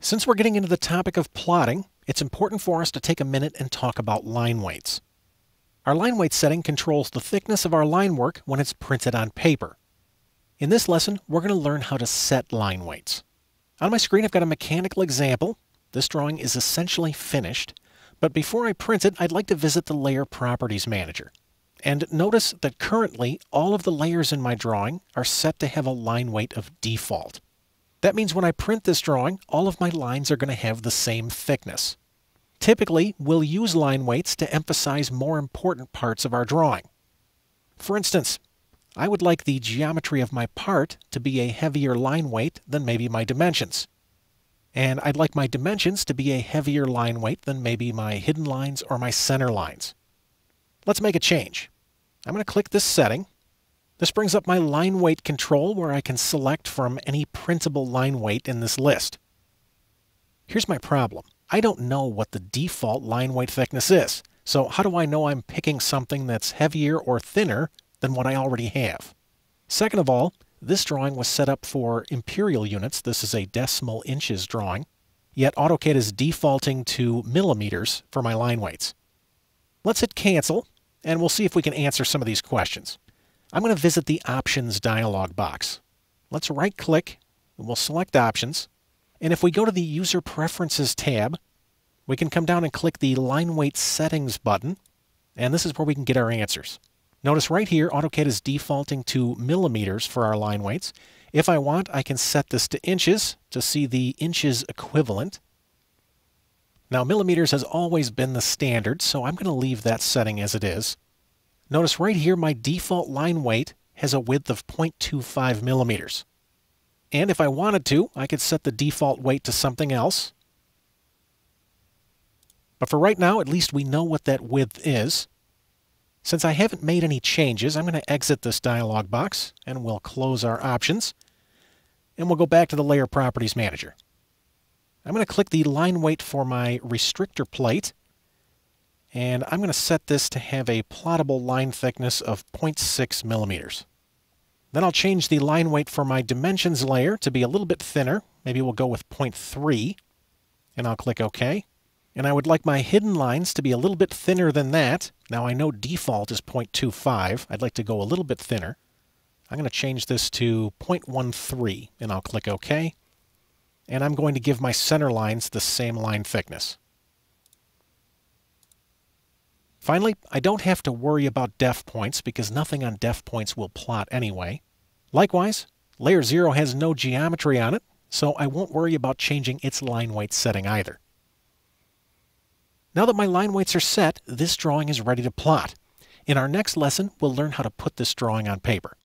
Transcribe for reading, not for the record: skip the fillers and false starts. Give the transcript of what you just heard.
Since we're getting into the topic of plotting, it's important for us to take a minute and talk about line weights. Our line weight setting controls the thickness of our line work when it's printed on paper. In this lesson, we're going to learn how to set line weights. On my screen, I've got a mechanical example. This drawing is essentially finished, but before I print it, I'd like to visit the Layer Properties Manager. And notice that currently, all of the layers in my drawing are set to have a line weight of default. That means when I print this drawing, all of my lines are going to have the same thickness. Typically, we'll use line weights to emphasize more important parts of our drawing. For instance, I would like the geometry of my part to be a heavier line weight than maybe my dimensions. And I'd like my dimensions to be a heavier line weight than maybe my hidden lines or my center lines. Let's make a change. I'm going to click this setting. This brings up my line weight control where I can select from any printable line weight in this list. Here's my problem. I don't know what the default line weight thickness is. So how do I know I'm picking something that's heavier or thinner than what I already have? Second of all, this drawing was set up for imperial units. This is a decimal inches drawing. Yet AutoCAD is defaulting to millimeters for my line weights. Let's hit cancel, and we'll see if we can answer some of these questions. I'm going to visit the Options dialog box. Let's right-click, and we'll select Options. And if we go to the User Preferences tab, we can come down and click the Line Weight Settings button, and this is where we can get our answers. Notice right here, AutoCAD is defaulting to millimeters for our line weights. If I want, I can set this to inches to see the inches equivalent. Now, millimeters has always been the standard, so I'm going to leave that setting as it is. Notice right here, my default line weight has a width of 0.25 millimeters. And if I wanted to, I could set the default weight to something else. But for right now, at least we know what that width is. Since I haven't made any changes, I'm going to exit this dialog box, and we'll close our options. And we'll go back to the Layer Properties Manager. I'm going to click the line weight for my restrictor plate, and I'm going to set this to have a plottable line thickness of 0.6 millimeters. Then I'll change the line weight for my dimensions layer to be a little bit thinner. Maybe we'll go with 0.3, and I'll click OK. And I would like my hidden lines to be a little bit thinner than that. Now I know default is 0.25. I'd like to go a little bit thinner. I'm going to change this to 0.13, and I'll click OK. And I'm going to give my center lines the same line thickness. Finally, I don't have to worry about def points because nothing on def points will plot anyway. Likewise, layer 0 has no geometry on it, so I won't worry about changing its line weight setting either. Now that my line weights are set, this drawing is ready to plot. In our next lesson, we'll learn how to put this drawing on paper.